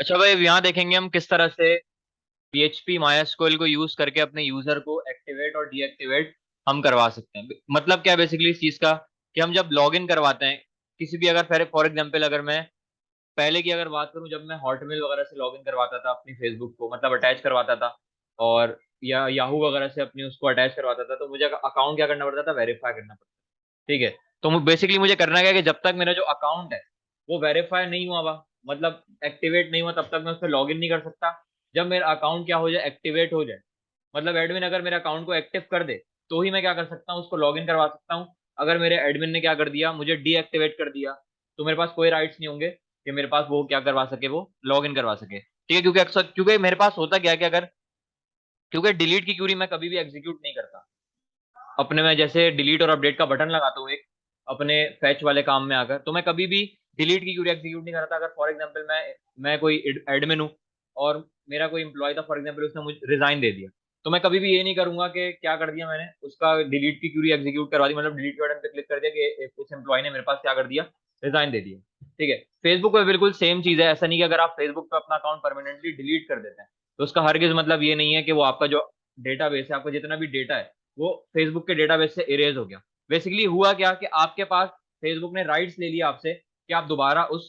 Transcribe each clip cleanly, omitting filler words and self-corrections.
अच्छा भाई, अब यहाँ देखेंगे हम किस तरह से PHP MySQL को यूज करके अपने यूजर को एक्टिवेट और डीएक्टिवेट हम करवा सकते हैं। मतलब क्या है बेसिकली इस चीज का, कि हम जब लॉग इन करवाते हैं किसी भी, अगर फॉर एग्जांपल अगर मैं पहले की अगर बात करूं, जब मैं हॉटमेल वगैरह से लॉग इन करवाता था अपनी फेसबुक को, मतलब अटैच करवाता था, और या याहू वगैरह से अपनी उसको अटैच करवाता था, तो मुझे अकाउंट क्या करना पड़ता था, वेरीफाई करना पड़ता था। ठीक है। तो बेसिकली मुझे करना क्या है कि जब तक मेरा जो अकाउंट है वो वेरीफाई नहीं हुआ हुआ, मतलब एक्टिवेट नहीं हुआ, तब तक मैं उस पर लॉग इन नहीं कर सकता। जब मेरा अकाउंट क्या हो जाए, एक्टिवेट हो जाए, मतलब एडमिन अगर मेरे अकाउंट को एक्टिव कर दे, तो ही मैं क्या कर सकता हूँ, उसको लॉग इन करवा सकता हूँ। अगर मेरे एडमिन ने क्या कर दिया, मुझे डीएक्टिवेट कर दिया, तो मेरे पास कोई राइट्स नहीं होंगे कि मेरे पास वो क्या करवा सके, वो लॉग इन करवा सके। ठीक है, क्योंकि अक्सर क्योंकि मेरे पास होता क्या है कि अगर, क्योंकि डिलीट की क्यूरी मैं कभी भी एग्जीक्यूट नहीं करता अपने में, जैसे डिलीट और अपडेट का बटन लगाता हूँ एक अपने फैच वाले काम में आकर, तो मैं कभी भी डिलीट की क्यूरी एग्जीक्यूट नहीं करता। अगर फॉर एग्जांपल मैं कोई एडमिन हूँ और मेरा कोई इंप्लॉय था, फॉर एग्जांपल उसने मुझे रिजाइन दे दिया, तो मैं कभी भी ये नहीं करूंगा कि क्या कर दिया मैंने, उसका डिलीट की क्यूरी एग्जीक्यूट करवा दी, मतलब डिलीट के बटन पे क्लिक कर दिया कि उस एम्प्लॉय ने मेरे पास क्या कर दिया, रिजाइन दे दिया। ठीक है। फेसबुक पे बिल्कुल सेम चीज है। ऐसा नहीं कि अगर आप फेसबुक पे अपना अकाउंट परमानेंटली डिलीट कर देते हैं तो उसका हरगिज मतलब ये नहीं है कि वो आपका जो डेटाबेस है, आपका जितना भी डेटा है, वो फेसबुक के डेटाबेस से इरेज हो गया। बेसिकली हुआ क्या कि आपके पास फेसबुक ने राइट्स ले लिया आपसे कि आप दोबारा उस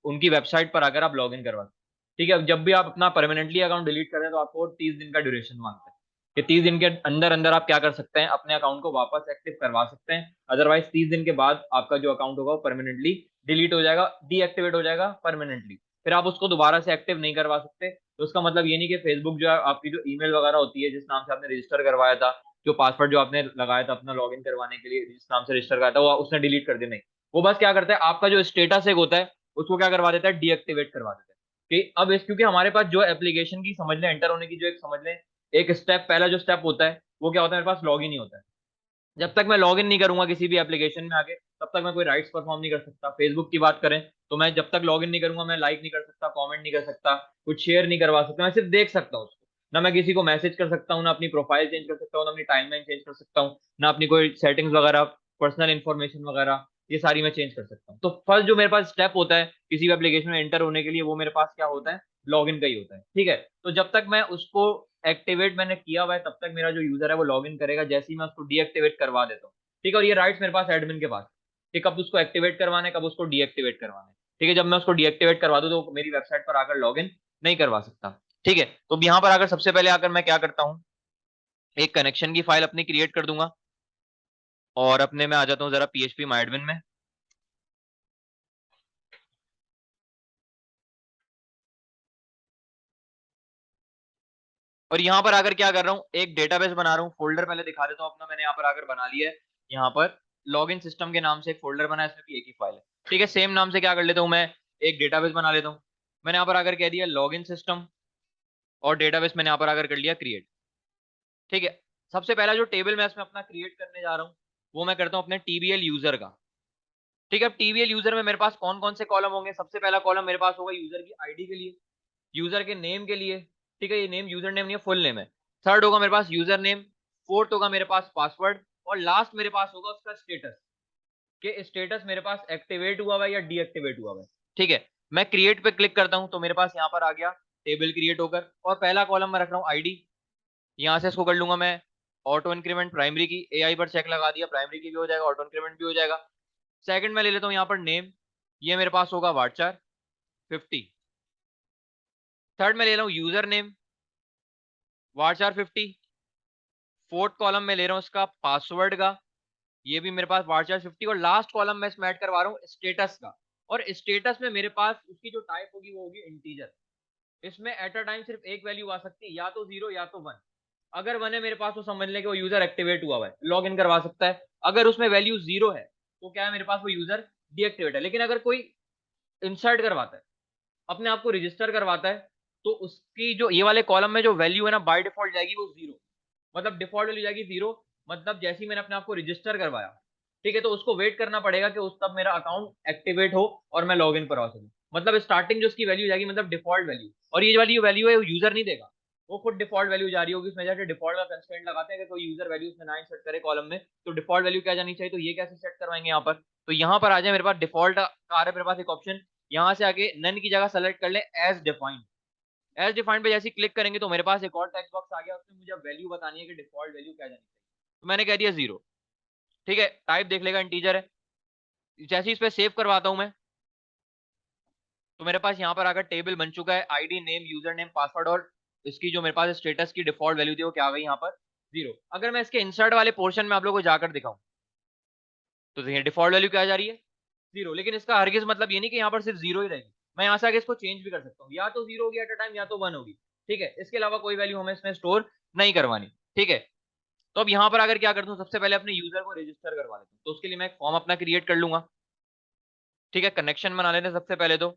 उनकी वेबसाइट पर आकर आप लॉग इन करवा सकते हैं। ठीक है। जब भी आप अपना परमानेंटली अकाउंट डिलीट कर रहे हैं तो आपको 30 दिन का ड्यूरेशन मांगता है कि 30 दिन के अंदर अंदर आप क्या कर सकते हैं, अपने अकाउंट को वापस एक्टिव करवा सकते हैं। अदरवाइज 30 दिन के बाद आपका जो अकाउंट होगा वो परमानेंटली डिलीट हो जाएगा, डीएक्टिवेट हो जाएगा परमानेंटली। फिर आप उसको दोबारा से एक्टिव नहीं करवा सकते। तो उसका मतलब ये नहीं कि फेसबुक जो है, आपकी जो ईमेल वगैरह होती है जिस नाम से आपने रजिस्टर करवाया था, जो पासवर्ड जो आपने लगाया था अपना लॉगिन करवाने के लिए जिस नाम से रजिस्टर कराया था, वो उसने डिलीट कर दिया, नहीं। वो बस क्या करता है, आपका जो स्टेटस एक होता है उसको क्या करवा देता है, डीएक्टिवेट करवा देता है। कि अब इस, क्योंकि हमारे पास जो एप्लीकेशन की समझ लें, एंटर होने की जो एक समझ लें, एक स्टेप, पहला जो स्टेप होता है वो क्या होता है, मेरे पास लॉगिन ही होता है। जब तक मैं लॉगिन नहीं करूंगा किसी भी एप्लीकेशन में आके, तब तक मैं कोई राइट्स परफॉर्म नहीं कर सकता। फेसबुक की बात करें तो मैं जब तक लॉगिन नहीं करूंगा, मैं लाइक नहीं कर सकता, कमेंट नहीं कर सकता, कुछ शेयर नहीं करवा सकता, मैं सिर्फ देख सकता हूँ उसको। ना मैं किसी को मैसेज कर सकता हूँ, ना अपनी प्रोफाइल चेंज कर सकता हूँ, ना अपनी टाइमलाइन चेंज कर सकता हूँ, ना अपनी कोई सेटिंग्स वगैरह, पर्सनल इंफॉर्मेशन वगैरह, ये सारी मैं चेंज कर सकता हूँ। तो फर्स्ट जो मेरे पास स्टेप होता है किसी भी एप्लीकेशन में एंटर होने के लिए, वो मेरे पास क्या होता है, लॉगिन का ही होता है। ठीक है। तो जब तक मैं उसको एक्टिवेट मैंने किया हुआ है, तब तक मेरा जो यूजर है वो लॉगिन करेगा। जैसे ही मैं उसको डीएक्टिवेट करवा देता हूँ, ठीक है, और ये राइट्स मेरे पास एडमिन के पास है कि कब उसको एक्टिवेट करवाना है, कब उसको डीएक्टिवेट करवाना है। ठीक है। जब मैं उसको डीएक्टिवेट करवा दूं तो मेरी वेबसाइट पर आकर लॉगिन नहीं करवा सकता। ठीक है। तो यहाँ पर आकर सबसे पहले आकर मैं क्या करता हूँ, एक कनेक्शन की फाइल अपनी क्रिएट कर दूंगा, और अपने में आ जाता हूँ जरा PHP माय एडमिन में। और यहाँ पर आकर क्या कर रहा हूँ, एक डेटाबेस बना रहा हूँ। फोल्डर पहले दिखा देता हूँ अपना, मैंने यहाँ पर आकर बना लिया है। यहाँ पर लॉगिन सिस्टम के नाम से एक फोल्डर बना है, इसमें भी एक ही फाइल है। ठीक है। सेम नाम से क्या कर लेता हूँ मैं, एक डेटाबेस बना लेता हूँ। मैंने यहाँ पर आकर कह दिया लॉगिन सिस्टम, और डेटाबेस मैंने यहाँ पर आकर कर लिया क्रिएट। ठीक है। सबसे पहला जो टेबल मैं इसमें अपना क्रिएट करने जा रहा हूँ, वो मैं करता हूँ अपने टीबीएल यूजर का। ठीक है। अब टीबीएल यूजर में मेरे पास कौन कौन से कॉलम होंगे, सबसे पहला कॉलम मेरे पास होगा यूजर की आईडी के लिए, यूजर के नेम के लिए। ठीक है। ये नेम यूजर नेम नहीं है, फुल नेम है। थर्ड होगा मेरे पास यूजर नेम। फोर्थ होगा मेरे पास पासवर्ड। और लास्ट मेरे पास होगा उसका स्टेटस, कि स्टेटस मेरे पास एक्टिवेट हुआ हुआ है या डीएक्टिवेट हुआ हुआ है। ठीक है। मैं क्रिएट पे क्लिक करता हूं तो मेरे पास यहाँ पर आ गया टेबल क्रिएट होकर, और पहला कॉलम मैं रख रहा हूँ आईडी। यहाँ से इसको कर लूंगा मैं ऑटो इंक्रीमेंट प्राइमरी की, एआई पर चेक लगा दिया, प्राइमरी की भी हो जाएगा, ऑटो इंक्रीमेंट भी हो जाएगा। सेकंड में ले लेता हूँ यहाँ पर नेम, ये मेरे पास होगा वार्चार 50। थर्ड में ले रहा हूँ यूजर नेम, वार्चार 50। फोर्थ कॉलम में ले रहा हूँ उसका पासवर्ड का, ये भी मेरे पास वार्चार 50। और लास्ट कॉलम में इसमें ऐड करवा रहा हूँ स्टेटस का। और स्टेटस में मेरे पास उसकी जो टाइप होगी वो होगी इंटीजर। इसमें एट अ टाइम सिर्फ एक वैल्यू आ सकती है, या तो 0 या तो 1। अगर 1 है मेरे पास तो समझ लें कि वो यूजर एक्टिवेट हुआ है, लॉग इन करवा सकता है। अगर उसमें वैल्यू 0 है तो क्या है, मेरे पास वो यूजर डीएक्टिवेट है। लेकिन अगर कोई इंसर्ट करवाता है, अपने आप को रजिस्टर करवाता है, तो उसकी जो ये वाले कॉलम में जो वैल्यू है ना, बाय डिफॉल्ट जाएगी वो 0। मतलब डिफॉल्ट वैल्यू जाएगी 0। मतलब जैसे ही मैंने अपने आप को रजिस्टर करवाया, ठीक है, तो उसको वेट करना पड़ेगा कि उस तब मेरा अकाउंट एक्टिवेट हो और मैं लॉग इन करवा सकूं। मतलब स्टार्टिंग जो उसकी वैल्यू जाएगी, मतलब डिफॉल्ट वैल्यू। और ये वाली वैल्यू है वो यूजर नहीं देगा, वो खुद डिफॉल्ट वैल्यू जा रही होगी। उसमें जाके डिफॉल्ट का कंस्ट्रेंट लगाते हैं कि कोई यूजर वैल्यू उसमें ना इंसर्ट करे कॉलम में, तो डिफॉल्ट वैल्यू क्या जानी चाहिए, तो ये कैसे सेट करवाएंगे यहाँ पर। तो यहाँ पर आ जाए, मेरे पास डिफॉल्ट आ रहा है मेरे पास एक ऑप्शन यहाँ से आके नन की जगह सेलेक्ट कर ले एज डिफाइंड। एज डिफाइंड पे जैसे क्लिक करेंगे तो मेरे पास एक और टेक्स्ट बॉक्स आ गया, उसमें मुझे वैल्यू बतानी है कि डिफॉल्ट वैल्यू क्या जानी चाहिए। तो मैंने कह दिया 0। ठीक है, टाइप देख लेगा इंटीजर है। जैसे इस पे सेव करवाता हूं मैं, तो मेरे पास यहाँ पर आकर टेबल बन चुका है। ID, name, user name, password, और इसकी जो मेरे पास स्टेटस की डिफॉल्ट वैल्यू थी वो क्या आ गई यहाँ पर 0। अगर मैं इसके इंसर्ट वाले पोर्शन में आप लोगों को जाकर दिखाऊं तो देखिए डिफॉल्ट वैल्यू क्या जा रही है 0। लेकिन इसका हरगिज मतलब ये नहीं कि यहाँ पर सिर्फ 0 ही रहेगी, मैं यहाँ से आगे इसको चेंज भी कर सकता हूँ, या तो 0 होगी एट अ टाइम या तो 1 होगी। ठीक है, इसके अलावा कोई वैल्यू हमें इसमें स्टोर नहीं करवानी। ठीक है, तो अब यहाँ पर अगर क्या करता हूँ, सबसे पहले अपने यूजर को रजिस्टर करवा लेता हूँ। तो उसके लिए मैं एक फॉर्म अपना क्रिएट कर लूंगा। ठीक है, कनेक्शन बना लेते हैं सबसे पहले। तो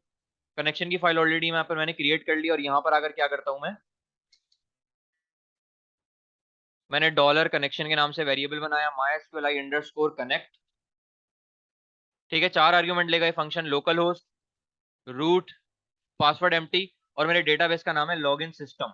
कनेक्शन की फाइल ऑलरेडी यहाँ पर मैंने क्रिएट कर ली, और यहाँ पर आकर क्या करता हूँ मैंने डॉलर कनेक्शन के नाम से वेरिएबल बनाया mysqli_connect। ठीक है, 4 आर्ग्यूमेंट लेगा ये function, local host, root, password empty, और मेरे डेटाबेस का नाम है लॉगिन सिस्टम।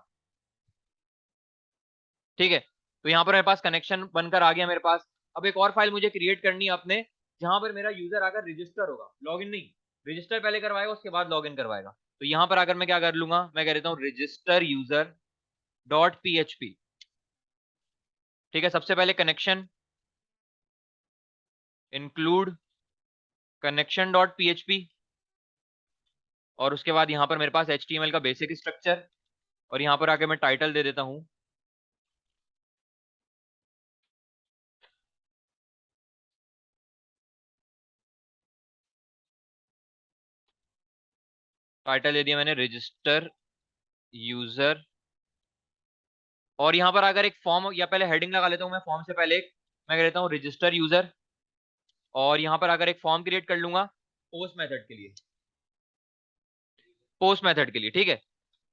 ठीक है, तो यहाँ पर मेरे पास कनेक्शन बनकर आ गया मेरे पास। अब एक और फाइल मुझे क्रिएट करनी है अपने, जहां पर मेरा यूजर आकर रजिस्टर होगा, लॉगिन नहीं, रजिस्टर पहले करवाएगा उसके बाद लॉगिन करवाएगा। तो यहाँ पर आकर मैं क्या कर लूंगा, मैं कह देता हूँ रजिस्टर यूजर डॉट पीएचपी। ठीक है, सबसे पहले connection include connection dot PHP, और उसके बाद यहाँ पर मेरे पास HTML का बेसिक स्ट्रक्चर, और यहाँ पर आके मैं टाइटल दे देता हूँ टाइटल दे दिया मैंने रजिस्टर यूजर। और यहाँ पर अगर एक फॉर्म, या पहले हेडिंग लगा लेता हूँ मैं फॉर्म से पहले, मैं कह देता हूँ रजिस्टर यूजर, और यहाँ पर अगर एक फॉर्म क्रिएट कर लूंगा पोस्ट मेथड के लिए, पोस्ट मेथड के लिए। ठीक है,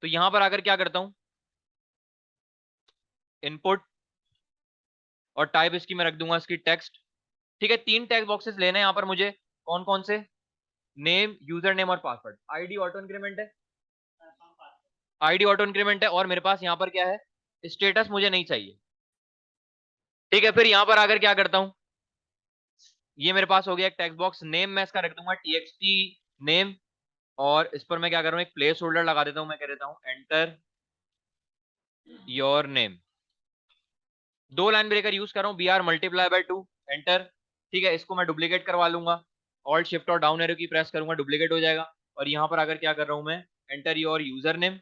तो यहाँ पर आकर क्या करता हूँ, इनपुट, और टाइप इसकी मैं रख दूंगा इसकी टेक्स्ट। ठीक है, 3 टेक्स्ट बॉक्सेस लेने हैं यहाँ पर मुझे, कौन कौन से, नेम, यूजर नेम और पासवर्ड। आईडी ऑटो इंक्रीमेंट है, आईडी ऑटो इंक्रीमेंट है, और मेरे पास यहाँ पर क्या है, स्टेटस मुझे नहीं चाहिए। ठीक है, फिर यहाँ पर आकर क्या करता हूँ, ये मेरे पास हो गया एक टेक्स्ट बॉक्स, नेम मैं इसका रख दूंगा txt नेम, और इस पर मैं क्या कर रहा हूँ, एक प्लेस होल्डर लगा देता हूँ, मैं कह देता हूँ enter your name. 2 line breaker use कर रहा हूँ, br×2 एंटर। ठीक है, इसको मैं डुप्लीकेट करवा लूंगा, ऑल्ट शिफ्ट और डाउन एरो की प्रेस करूंगा, डुप्लीकेट हो जाएगा। और यहाँ पर अगर क्या कर रहा हूँ मैं, एंटर योर यूजर नेम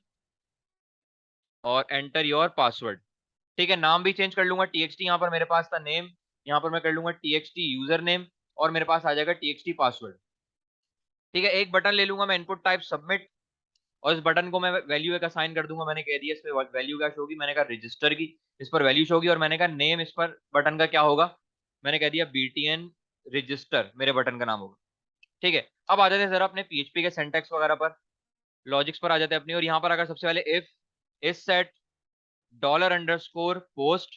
और एंटर योर पासवर्ड। ठीक है, नाम भी चेंज कर लूंगा, txt यहाँ पर मेरे पास था नेम, यहाँ पर मैं कर लूंगा txt यूजर नेम, और मेरे पास आ जाएगा txt पासवर्ड। ठीक है, एक बटन ले लूंगा मैं, इनपुट टाइप सबमिट, और इस बटन को मैं वैल्यू एक असाइन कर दूंगा। मैंने कह दिया इस पे वैल्यू क्या शो होगी, मैंने कहा रजिस्टर की, इस पर वैल्यू शो होगी, और मैंने कहा नेम इस पर बटन का क्या होगा, मैंने कह दिया btn रजिस्टर मेरे बटन का नाम होगा। ठीक है, अब आ जाते हैं जरा अपने पीएचपी के सिंटैक्स वगैरह पर, लॉजिक्स पर आ जाते हैं अपनी। और यहाँ पर अगर सबसे पहले इफ इस सेट $_पोस्ट,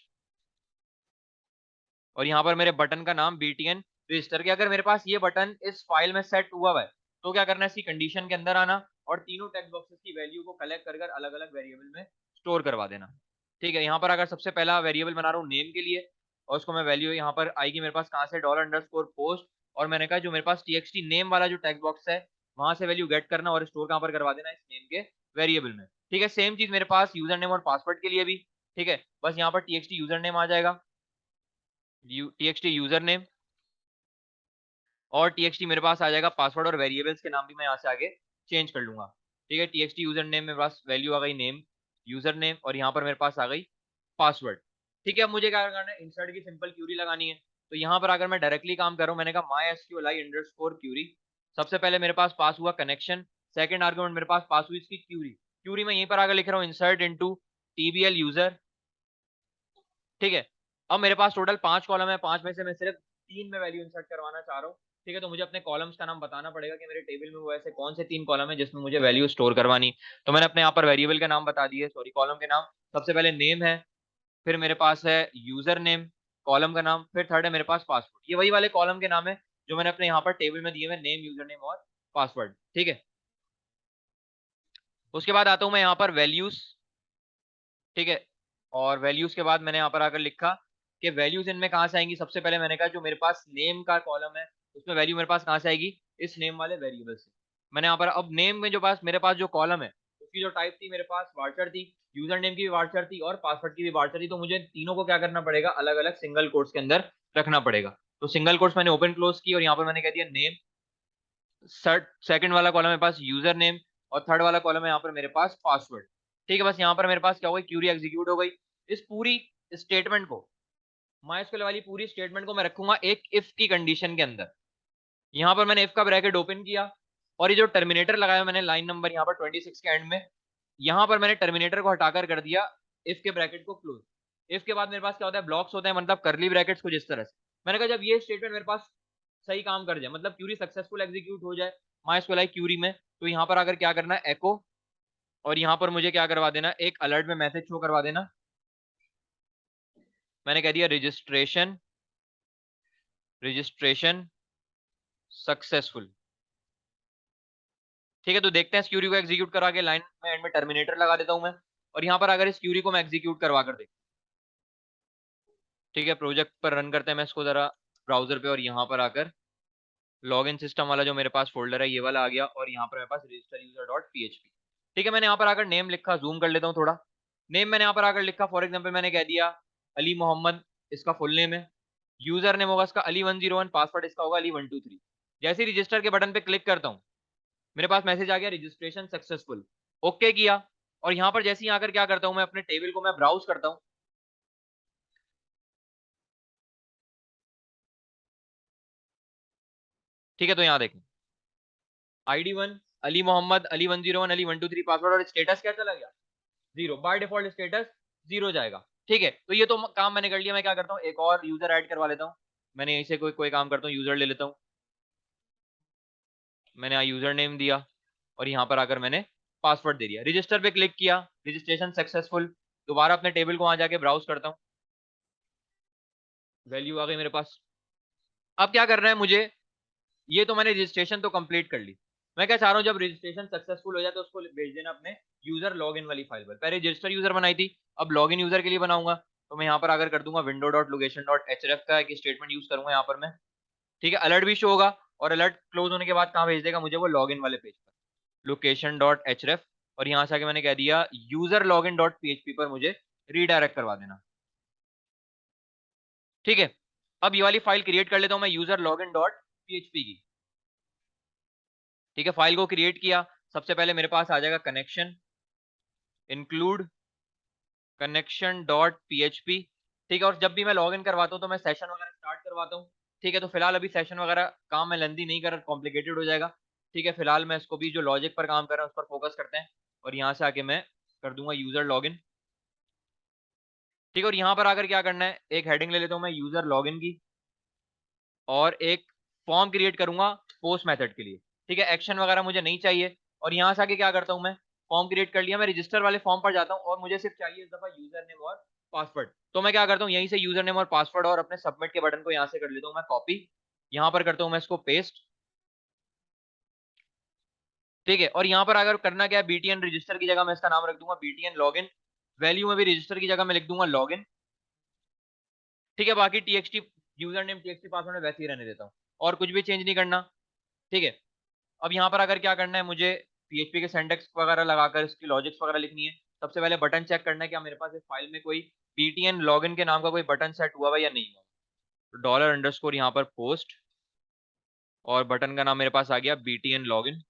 और यहाँ पर मेरे बटन का नाम btn रजिस्टर के, अगर मेरे पास ये बटन इस फाइल में सेट हुआ हुआ है तो क्या करना है, इसकी कंडीशन के अंदर आना, और तीनों टेक्स्ट बॉक्सेस की वैल्यू को कलेक्ट कर अलग अलग वेरिएबल में स्टोर करवा देना। ठीक है, यहाँ पर अगर सबसे पहला वेरिएबल बना रहा हूँ नेम के लिए, और उसको मैं वैल्यू यहाँ पर आएगी मेरे पास कहाँ से, $_पोस्ट, और मैंने कहा जो मेरे पास txt नेम वाला जो टेक्स्ट बॉक्स है वहां से वैल्यू गेट करना और स्टोर कहाँ पर करवा देना, इस नेम के वेरिएबल में। ठीक है, सेम चीज मेरे पास यूजर नेम और पासवर्ड के लिए भी। ठीक है, बस यहाँ पर txt यूजर नेम आ जाएगा, txt यूजर नेम, और txt मेरे पास आ जाएगा पासवर्ड, और वेरिएबल्स के नाम भी मैं यहाँ से आगे चेंज कर लूंगा। ठीक है, txt यूजर नेम मेरे पास वैल्यू आ गई नेम, यूजर नेम, और यहाँ पर मेरे पास आ गई पासवर्ड। ठीक है, अब मुझे क्या करना है, इंसर्ट की सिंपल क्यूरी लगानी है। तो यहाँ पर अगर मैं डायरेक्टली काम कर रहा हूँ, मैंने कहा mysqli_query, सबसे पहले मेरे पास पास हुआ कनेक्शन, सेकंड आर्गुमेंट मेरे पास पास हुई इसकी क्यूरी। क्यूरी में यहीं पर आकर लिख रहा हूँ इंसर्ट इनटू tbl यूजर। ठीक है, अब मेरे पास टोटल 5 कॉलम है, 5 में से मैं सिर्फ 3 में वैल्यू इंसर्ट करवाना चाह रहा हूँ। ठीक है, तो मुझे अपने कॉलम्स का नाम बताना पड़ेगा कि मेरे टेबल में वो ऐसे कौन से 3 कॉलम है जिसमें मुझे वैल्यू स्टोर करवानी। तो मैंने अपने यहाँ पर वेरिएबल के नाम बता दिए, सॉरी कॉलम के नाम। सबसे पहले नेम है, फिर मेरे पास है यूजर नेम, कॉलम का नाम, फिर थर्ड है मेरे पास पासवर्ड। ये वही वाले कॉलम के नाम है जो मैंने अपने यहाँ पर टेबल में दिए हुए, नेम, यूजर नेम और पासवर्ड। ठीक है, उसके बाद आता हूँ मैं यहाँ पर वैल्यूज। ठीक है, और वैल्यूज के बाद मैंने यहाँ पर आकर लिखा कि वैल्यूज इनमें कहाँ से आएंगी। सबसे पहले मैंने कहा जो मेरे पास नेम का कॉलम है उसमें वैल्यू मेरे पास कहाँ से आएगी, इस नेम वाले वेरिएबल से। मैंने यहाँ पर अब नेम में जो पास मेरे पास जो कॉलम है उसकी जो टाइप थी मेरे पास वार्चर थी, यूजर नेम की भी वार्चर थी और पासवर्ड की भी वार्चर थी, तो मुझे तीनों को क्या करना पड़ेगा, अलग अलग सिंगल कोट्स के अंदर रखना पड़ेगा। तो सिंगल कोट्स मैंने ओपन क्लोज की और यहाँ पर मैंने कह दिया नेम, सेकंड वाला कॉलम मेरे पास यूजर नेम और थर्ड वाला कॉलम है यहाँ पर मेरे पास पासवर्ड। ठीक है, बस यहाँ पर मेरे पास क्या हो गई, क्यूरी एग्जीक्यूट हो गई। इस पूरी स्टेटमेंट को, माइस्क्यूएल वाली पूरी स्टेटमेंट को मैं रखूंगा एक इफ की कंडीशन के अंदर। यहाँ पर मैंने इफ का ब्रैकेट ओपन किया और ये जो टर्मिनेटर लगाया मैंने लाइन नंबर यहाँ पर 26 के एंड में, यहाँ पर मैंने टर्मिनेटर को हटाकर कर दिया इफ के ब्रैकेट को क्लोज। इफ के बाद मेरे पास क्या होता है, ब्लॉक्स होते हैं, मतलब करली ब्रैकेट्स को जिस तरह से मैंने कहा जब ये स्टेटमेंट मेरे पास सही काम कर जाए, मतलब क्यूरी सक्सेसफुल एग्जीक्यूट हो जाए माइस्क्यूएल क्यूरी में, तो यहाँ पर आकर क्या करना है, एको, और यहाँ पर मुझे क्या करवा देना, एक अलर्ट में मैसेज शो करवा देना। मैंने कह दिया रजिस्ट्रेशन रजिस्ट्रेशन सक्सेसफुल। ठीक है, तो देखते हैं इस क्यूरी को एग्जीक्यूट करा के लाइन में एंड में टर्मिनेटर लगा देता हूं मैं, और यहाँ पर अगर इस क्यूरी को मैं एग्जीक्यूट करवा कर देखता हूं। ठीक है, प्रोजेक्ट पर रन करते हैं मैं इसको जरा ब्राउजर पे, और यहाँ पर आकर लॉगिन सिस्टम वाला जो मेरे पास फोल्डर है ये वाला आ गया, और यहाँ पर मेरे पास रजिस्टर यूजर डॉट पीएचपी। ठीक है, मैंने यहाँ पर आकर नेम लिखा, जूम कर लेता हूँ थोड़ा। नेम मैंने यहाँ पर आकर लिखा, फॉर एग्जाम्पल मैंने कह दिया अली मोहम्मद, इसका फुल नेम है। यूजर नेम होगा इसका अली101, पासवर्ड इसका होगा अली123। जैसे ही रजिस्टर के बटन पे क्लिक करता हूँ मेरे पास मैसेज आ गया रजिस्ट्रेशन सक्सेसफुल, ओके किया। और यहाँ पर जैसे ही आकर क्या करता हूँ, मैं अपने टेबल को मैं ब्राउज करता हूँ। ठीक है, तो यहाँ देखें ID1 अली मोहम्मद, अली101, अली123 पासवर्ड, और स्टेटस क्या चला गया, zero. By default status zero जाएगा। ठीक है, तो ये तो काम मैंने कर लिया। मैं क्या करता हूँ, एक और यूजर ऐड करवा लेता हूँ। मैंने यहीं से कोई कोई काम करता हूँ, यूजर ले लेता हूँ। मैंने यहाँ यूजर नेम दिया और यहाँ पर आकर मैंने पासवर्ड दे दिया, रजिस्टर पे क्लिक किया, रजिस्ट्रेशन सक्सेसफुल। दोबारा अपने टेबल को वहां जाके ब्राउज करता हूँ, वैल्यू आ गई मेरे पास। अब क्या करना है मुझे, ये तो मैंने रजिस्ट्रेशन तो कंप्लीट कर ली। मैं क्या चाह रहा हूँ, जब रजिस्ट्रेशन सक्सेसफुल हो जाए तो उसको भेज देना अपने यूजर लॉगिन वाली फाइल पर। पहले रजिस्टर यूजर बनाई थी, अब लॉगिन यूजर के लिए बनाऊंगा। तो मैं यहाँ पर अगर कर दूंगा विंडो डॉट लोकेशन डॉट एचरेफ का एक स्टेटमेंट यूज करूंगा यहाँ पर मैं। ठीक है, अलर्ट भी शो होगा, और अलर्ट क्लोज होने के बाद कहाँ भेज देगा मुझे, वो लॉगिन वाले पेज पर, लोकेशन डॉट एचरेफ। और यहाँ से आके मैंने कह दिया यूजर लॉगिन डॉट पीएचपी पर मुझे रीडायरेक्ट करवा देना। ठीक है, अब ये वाली फाइल क्रिएट कर लेता हूँ मैं, यूजर लॉगिन डॉट पीएचपी की। ठीक है, फाइल को क्रिएट किया। सबसे पहले मेरे पास आ जाएगा connection, include connection dot PHP. ठीक है, और जब भी मैं लॉगिन करवाता हूँ तो मैं सेशन वगैरह स्टार्ट करवाता हूँ। ठीक है, तो फिलहाल अभी सेशन वगैरह काम मैं लेंदी नहीं कर, कॉम्प्लिकेटेड हो जाएगा। ठीक है, फिलहाल मैं इसको भी जो लॉजिक पर काम कर रहा है उस पर फोकस करते हैं, और यहाँ से आके मैं कर दूंगा यूजर लॉगिन। ठीक है, और यहाँ पर आकर क्या करना है, एक हेडिंग ले लेता हूँ मैं यूजर लॉगिन की, और एक फॉर्म क्रिएट करूंगा पोस्ट मेथड के लिए। ठीक है, एक्शन वगैरह मुझे नहीं चाहिए। और यहाँ से आके क्या करता हूँ, मैं फॉर्म क्रिएट कर लिया, मैं रजिस्टर वाले फॉर्म पर जाता हूँ, और मुझे सिर्फ चाहिए इस दफा यूजर नेम और पासवर्ड। तो मैं क्या करता हूँ, यहीं से यूजर नेम और पासवर्ड और अपने सबमिट के बटन को यहाँ से कर लेता हूँ मैं कॉपी, यहाँ पर करता हूँ मैं इसको पेस्ट। ठीक है, और यहाँ पर अगर करना क्या है, बीटीएन रजिस्टर की जगह मैं इसका नाम रख दूंगा बीटीएन लॉगिन। वैल्यू में भी रजिस्टर की जगह मैं लिख दूंगा लॉगिन। ठीक है, बाकी TXT user name TXT password में वैसे ही रहने देता हूँ, और कुछ भी चेंज नहीं करना। ठीक है, अब यहाँ पर अगर क्या करना है मुझे, पीएचपी के सिंटैक्स वगैरह लगाकर इसकी लॉजिक्स वगैरह लिखनी है। सबसे पहले बटन चेक करना है क्या मेरे पास इस फाइल में कोई बीटीएन लॉगिन के नाम का कोई बटन सेट हुआ है या नहीं हुआ। तो डॉलर अंडरस्कोर यहाँ पर पोस्ट, और बटन का नाम मेरे पास आ गया बीटीएन लॉगिन।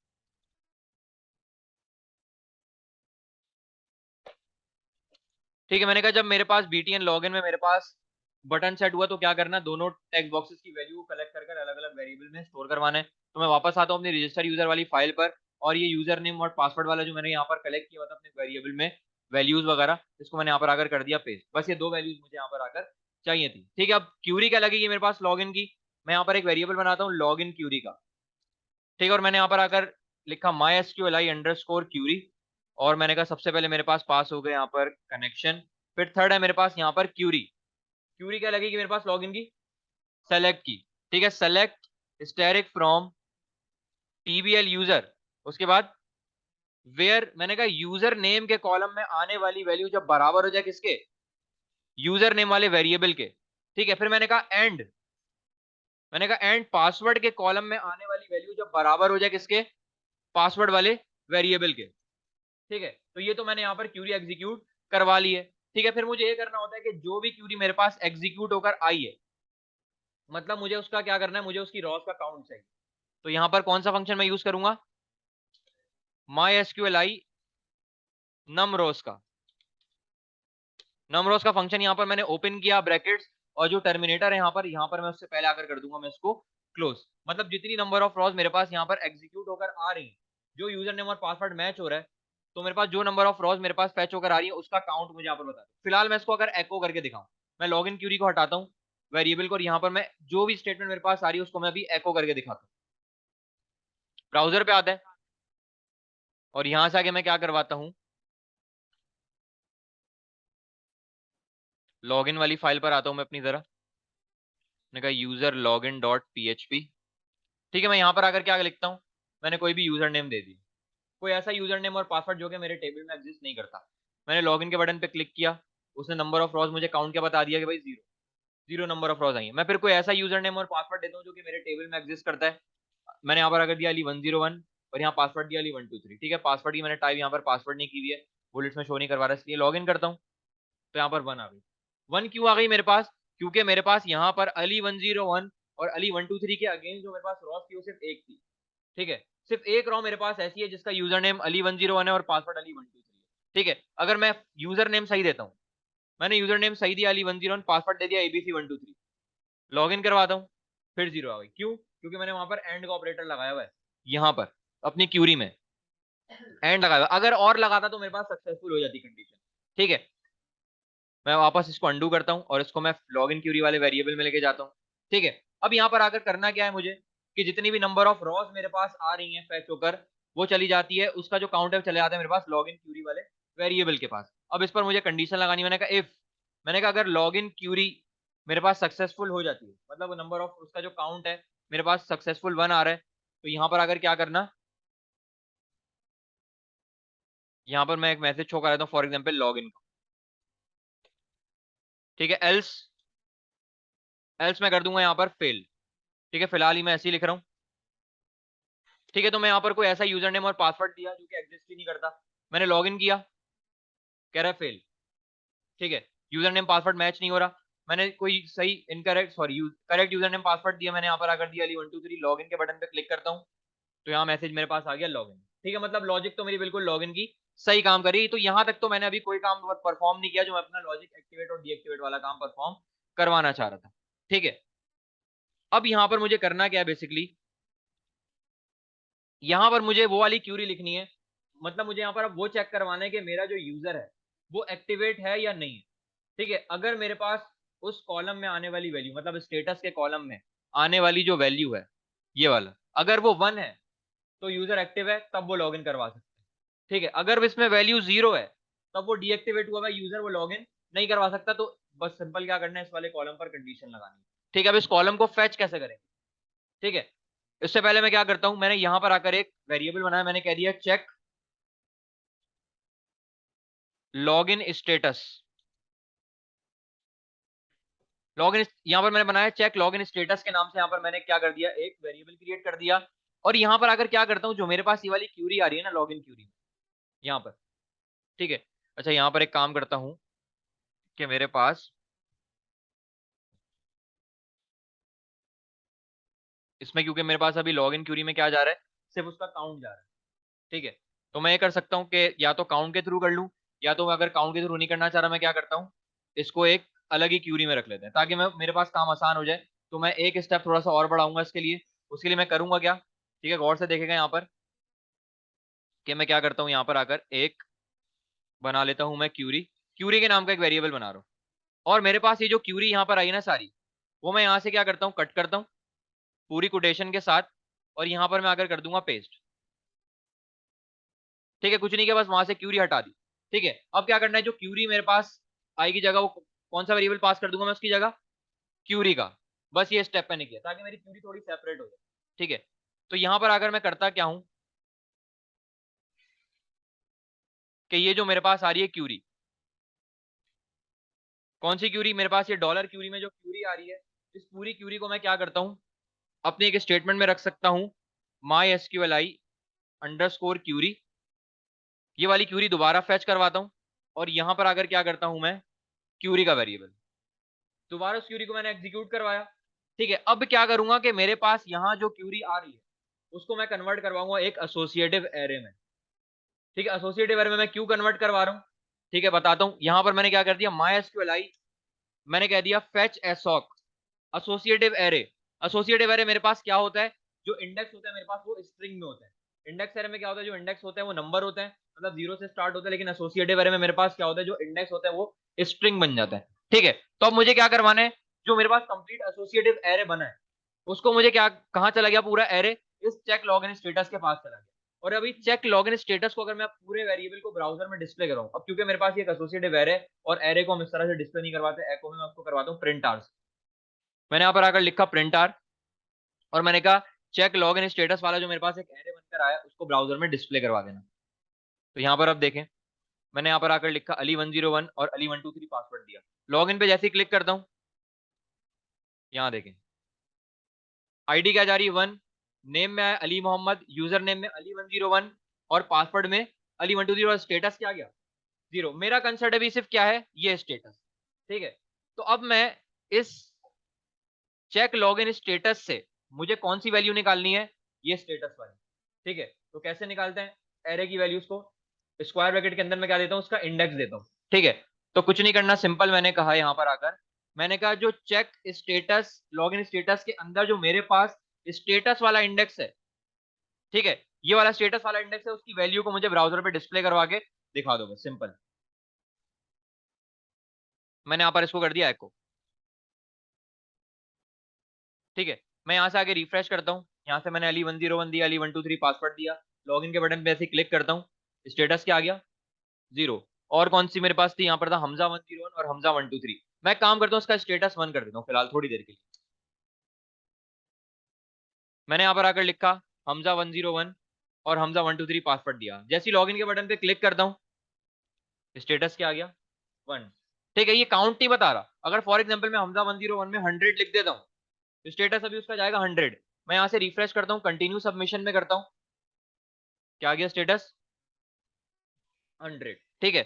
ठीक है, मैंने कहा जब मेरे पास बीटीएन लॉगिन में मेरे पास बटन सेट हुआ तो क्या करना, दोनों टेक्स्ट बॉक्सेस की वैल्यू को कलेक्ट कर अलग अलग वेरिएबल में स्टोर करवाना है। तो मैं वापस आता हूँ अपनी रजिस्टर यूजर वाली फाइल पर, और ये यूजर नेम और पासवर्ड वाला जो मैंने यहाँ पर कलेक्ट किया था अपने वेरिएबल में वैल्यूज वगैरह, इसको मैंने यहाँ पर आकर कर दिया पेस्ट। बस ये दो वैल्यूज मुझे यहाँ पर आकर चाहिए थी। ठीक है, अब क्यूरी क्या लगेगी मेरे पास लॉगिन की, मैं यहाँ पर एक वेरिएबल बनाता हूँ लॉगिन क्यूरी का। ठीक है, और मैंने यहाँ पर आकर लिखा माई एसक्यूएलआई अंडरस्कोर क्यूरी, और मैंने कहा सबसे पहले मेरे पास पास हो गए यहाँ पर कनेक्शन, फिर थर्ड है मेरे पास यहाँ पर क्यूरी। क्यूरी क्या लगेगी मेरे पास लॉगिन की, सेलेक्ट की। ठीक है, select static from TBL user. उसके बाद वेयर, मैंने कहा यूजर नेम के कॉलम में आने वाली वैल्यू जब बराबर हो जाए किसके, यूजर नेम वाले वेरिएबल के। ठीक है, फिर मैंने कहा एंड, मैंने कहा एंड पासवर्ड के कॉलम में आने वाली वैल्यू जब बराबर हो जाए किसके, पासवर्ड वाले वेरिएबल के। ठीक है, तो ये तो मैंने यहाँ पर क्यूरी एग्जीक्यूट करवा ली है। ठीक है, फिर मुझे ये करना होता है कि जो भी क्यूरी मेरे पास एग्जीक्यूट होकर आई है, मतलब मुझे उसका क्या करना है, मुझे उसकी रॉस का काउंट चाहिए। तो यहाँ पर कौन सा फंक्शन मैं यूज करूंगा, माई एसक्यूएल आई नमरोज का। नमरोज का फंक्शन यहाँ पर मैंने ओपन किया ब्रैकेट्स, और जो टर्मिनेटर है यहाँ पर मैं उससे पहले आकर कर दूंगा मैं इसको क्लोज। मतलब जितनी नंबर ऑफ रॉज मेरे पास यहाँ पर एग्जीक्यूट होकर आ रही है, जो यूजर नेम और पासवर्ड मैच हो रहा है, तो मेरे पास जो नंबर ऑफ रॉज मेरे पास फैच होकर आ रही है उसका काउंट मुझे यहाँ पर बता दो। फिलहाल मैं इसको अगर एको करके दिखाऊं, मैं लॉग इन क्यूरी को हटाता हूँ वेरिएबल को, और यहाँ पर मैं जो भी स्टेटमेंट मेरे पास आ रही है उसको मैं अभी एको करके दिखाता हूँ। ब्राउजर पे आता है और यहां से आके मैं क्या करवाता हूँ, लॉगिन वाली फाइल पर आता हूँ मैं अपनी, जरा मैंने कहा यूजर लॉगिन डॉट पीएचपी। ठीक है, मैं यहाँ पर आकर क्या लिखता हूँ, मैंने कोई भी यूजर नेम दे दी, कोई ऐसा यूजर नेम और पासवर्ड जो कि मेरे टेबल में एग्जिस्ट नहीं करता। मैंने लॉगिन के बटन पे क्लिक किया, उसने नंबर ऑफ रॉज मुझे काउंट क्या बता दिया कि भाई zero, zero number of rows आई है। मैं फिर कोई ऐसा यूजर नेम और पासवर्ड देता हूँ जो कि मेरे टेबल में एग्जिस्ट करता है। मैंने यहाँ पर अगर दिया अली 101 और यहाँ पासवर्ड दिया अली 123। ठीक है, पासवर्ड की मैंने टाइप यहाँ पर पासवर्ड नहीं की हुई है, बुलेट्स में शो नहीं करवा रहा, इसलिए लॉग इन करता हूँ। तो यहाँ पर 1 आ गई। 1 क्यों आ गई मेरे पास, क्योंकि मेरे पास यहाँ पर अली 101 और अली 123 के अगेंस्ट जो मेरे पास रॉस थी वो सिर्फ एक थी। ठीक है, सिर्फ एक रॉ मेरे पास ऐसी है जिसका यूजर नेम अली 101 है और पासवर्ड अली 123 है। ठीक है, अगर मैं यूजर नेम सही देता हूँ, मैंने यूजर नेम सही दिया अली 101, पासवर्ड दे दिया एबीसी 123, लॉग इन करवाता हूँ, फिर जीरो आ गई। क्यों, क्योंकि मैंने वहां पर एंड का ऑपरेटर लगाया हुआ है, यहाँ पर अपनी क्यूरी में एंड लगाया हुआ। अगर और लगाता तो मेरे पास सक्सेसफुल हो जाती कंडीशन। ठीक है, मैं वापस इसको अंडू करता हूँ और इसको मैं लॉग इन क्यूरी वाले वेरिएबल में लेके जाता हूँ। ठीक है, अब यहाँ पर आकर करना क्या है मुझे, कि जितनी भी नंबर ऑफ रॉज मेरे पास आ रही हैं फैच होकर, वो चली जाती है, उसका जो काउंट है चले जाता है मेरे पास लॉग इन क्यूरी वाले वेरिएबल के पास। अब इस पर मुझे कंडीशन लगानी, मैंने कहा इफ, मैंने कहा अगर लॉग इन क्यूरी मेरे पास सक्सेसफुल हो जाती है, मतलब नंबर ऑफ उसका जो काउंट है मेरे पास सक्सेसफुल 1 आ रहा है, तो यहाँ पर आकर क्या करना, यहाँ पर मैं एक मैसेज शो कर देता हूँ फॉर एग्जाम्पल लॉग इन। ठीक है, एल्स, एल्स मैं कर दूंगा यहाँ पर फेल। ठीक है, फिलहाल ही मैं ऐसे ही लिख रहा हूँ। ठीक है, तो मैं यहाँ पर कोई ऐसा यूजर नेम और पासवर्ड दिया जो कि एग्जिस्ट ही नहीं करता, मैंने लॉग इन किया, कह रहा है फेल। ठीक है, यूजर नेम पासवर्ड मैच नहीं हो रहा, मैंने कोई सही incorrect sorry correct user name password दिया, मैंने यहाँ पर आकर दिया अली 123, लॉग इन के बटन पे क्लिक करता हूँ, तो यहाँ मैसेज मेरे पास आ गया लॉग इन। ठीक है, मतलब लॉजिक तो मेरी बिल्कुल लॉग इन की सही काम करी। तो यहाँ तक तो मैंने अभी कोई काम परफॉर्म नहीं किया, जो मैं अपना लॉजिक एक्टिवेट और डीएक्टिवेट वाला काम परफॉर्म करवाना चाह रहा था। ठीक है, अब यहाँ पर मुझे करना क्या है बेसिकली, यहाँ पर मुझे वो वाली क्यूरी लिखनी है, मतलब मुझे यहाँ पर अब वो चेक करवाना है कि मेरा जो यूजर है वो एक्टिवेट है या नहीं है। ठीक है, अगर मेरे पास उस कॉलम में आने वाली वैल्यू, मतलब स्टेटस के कॉलम में आने वाली जो वैल्यू है ये वाला, अगर वो 1 है तो यूजर एक्टिव है, तब वो लॉगिन करवा सकते हैं। ठीक है, अगर इसमें वैल्यू 0 है तब वो डीएक्टिवेट हुआ है यूजर, वो लॉगिन नहीं करवा सकता। तो बस सिंपल क्या करना है, इस वाले कॉलम पर कंडीशन लगानी है। ठीक है, अब इस कॉलम को फेच कैसे करेंगे। ठीक है, इससे पहले मैं क्या करता हूं, मैंने यहां पर आकर एक वेरिएबल बनाया, मैंने कह दिया चेक लॉगिन स्टेटस। लॉगिन यहां पर मैंने बनाया चेक लॉगिन स्टेटस के नाम से, यहां पर मैंने क्या कर दिया, एक वेरिएबल क्रिएट कर दिया। और यहां पर आकर क्या करता हूं, जो मेरे पास ये वाली क्यूरी आ रही है ना लॉगिन क्यूरी यहां पर। ठीक है, अच्छा यहां पर एक काम करता हूं कि मेरे पास इसमें, क्योंकि मेरे पास अभी लॉगिन क्यूरी में क्या जा रहा है, सिर्फ उसका काउंट जा रहा है। ठीक है, तो मैं ये कर सकता हूँ कि या तो काउंट के थ्रू कर लूँ, या तो अगर काउंट के थ्रू नहीं करना चाह रहा, मैं क्या करता हूँ, इसको एक अलग ही क्यूरी में रख लेते हैं ताकि मैं मेरे पास काम आसान हो जाए। तो मैं एक स्टेप थोड़ा सा और बढ़ाऊंगा इसके लिए, उसके लिए मैं करूंगा क्या, ठीक है गौर से देखेगा यहाँ पर, कि मैं क्या करता हूँ, यहाँ पर आकर एक बना लेता हूँ मैं क्यूरी, क्यूरी के नाम का एक वेरिएबल बना रहा हूँ। और मेरे पास ये जो क्यूरी यहाँ पर आई है ना सारी, वो मैं यहाँ से क्या करता हूँ, कट करता हूँ पूरी कोटेशन के साथ, और यहाँ पर मैं आकर कर दूंगा पेस्ट। ठीक है, कुछ नहीं किया, बस वहां से क्यूरी हटा दी। ठीक है, अब क्या करना है, जो क्यूरी मेरे पास आएगी जगह, वो कौन सा वेरिएबल पास कर दूंगा मैं उसकी जगह, क्यूरी का। बस ये स्टेप मैंने किया ताकि मेरी क्यूरी थोड़ी सेपरेट हो जाए। ठीक है, तो यहां पर अगर मैं करता क्या हूं, कि ये जो मेरे पास आ रही है क्यूरी, कौन सी क्यूरी, मेरे पास ये डॉलर क्यूरी में जो क्यूरी आ रही है, इस पूरी क्यूरी को मैं क्या करता हूं, अपने एक स्टेटमेंट में रख सकता हूं, MySQL i underscore query, ये वाली क्यूरी दोबारा फेच करवाता हूं और यहां पर आकर क्या करता हूं मैं, क्यूरी का वेरिएबल, दोबारा उस क्यूरी को मैंने एग्जीक्यूट करवाया। ठीक है, अब क्या करूंगा कि मेरे पास यहां जो क्यूरी आ रही है उसको मैं कन्वर्ट करवाऊंगा एक एसोसिएटिव एरे में। ठीक है, एसोसिएटिव एरे में मैं क्यों कन्वर्ट करवा रहा हूं, ठीक है बताता हूं। यहां पर मैंने क्या कर दिया, MySQLi मैंने कह दिया fetch assoc associative array. Associative array मेरे पास क्या होता है, जो इंडेक्स होता है मेरे पास वो स्ट्रिंग में होता है। इंडेक्स एरे में क्या होता है, जो इंडेक्स होता है वो नंबर होता है, मतलब 0 से स्टार्ट होता है, लेकिन एसोसिएटिव एरे में मेरे पास क्या होता है, जो इंडेक्स होता है वो स्ट्रिंग बन जाता है। ठीक है, तो अब मुझे क्या करवाना है, जो मेरे पास कंप्लीट एसोसिएटिव एरे बना है उसको मुझे क्या, कहां चला गया पूरा एरे, इस चेक लॉगिन स्टेटस के पास चला गया। और अभी चेक लॉगिन स्टेटस को अगर मैं पूरे वेरिएबल को ब्राउजर में डिस्प्ले कराऊं, अब क्योंकि मेरे पास ये एक एसोसिएटिव एरे है और एरे को हम इस तरह से डिस्प्ले नहीं करवाते, एको में मैं उसको करवाता हूं प्रिंट आर। मैंने यहाँ पर आकर लिखा प्रिंट आर और मैंने कहा चेक लॉगिन स्टेटस वाला जो मेरे पास एक एरे बनकर आया उसको ब्राउजर में डिस्प्ले करवा देना। तो यहाँ पर अब देखें, मैंने यहाँ पर आकर लिखा अली101 और अली123 पासवर्ड दिया। लॉगिन पे जैसे ही क्लिक करता हूँ, यहाँ देखें आईडी क्या जा रही है 1, नेम में है अली मोहम्मद, यूजर नेम में अली101 और पासवर्ड में अली123 और स्टेटस क्या गया 0। मेरा कंसर्ट अभी सिर्फ क्या है, ये स्टेटस। ठीक है, तो अब मैं इस चेक लॉगिन स्टेटस से मुझे कौन सी वैल्यू निकालनी है, ये स्टेटस वाली। ठीक है, तो कैसे निकालते हैं, एरे की वैल्यूज को स्क्वायर ब्रैकेट के अंदर मैं क्या देता हूं, उसका इंडेक्स देता हूं। ठीक है, तो कुछ नहीं करना, सिंपल मैंने कहा यहां पर आकर, मैंने कहा जो चेक स्टेटस लॉगिन स्टेटस के अंदर जो मेरे पास स्टेटस वाला इंडेक्स है, ठीक है, ये वाला स्टेटस वाला इंडेक्स है, उसकी वैल्यू को मुझे ब्राउजर पे डिस्प्ले करवा के दिखा दो बस, सिंपल। मैंने यहां पर इसको कर दिया एको। ठीक है, मैं यहाँ से आगे रिफ्रेश करता हूँ, यहाँ से मैंने अली101 दिया, अली123 पासवर्ड दिया, लॉगिन के बटन पे ऐसे क्लिक करता हूँ, स्टेटस क्या आ गया 0। और कौन सी मेरे पास थी, यहाँ पर था हमजा101 और हमजा123। मैं काम करता हूँ उसका स्टेटस 1 कर देता हूँ फिलहाल थोड़ी देर के लिए। मैंने यहाँ पर आकर लिखा हमजा101 और हमजा123 पासवर्ड दिया, जैसे ही लॉगिन के बटन पे क्लिक करता हूँ स्टेटस क्या आ गया 1। ठीक है, ये काउंट नहीं बता रहा, अगर फॉर एग्जाम्पल मैं हमजा101 में 100 लिख देता हूँ स्टेटस अभी उसका जाएगा 100। मैं यहाँ से रिफ्रेश करता हूँ, कंटिन्यू सबमिशन में करता हूँ, क्या आ गया स्टेटस 100। ठीक है,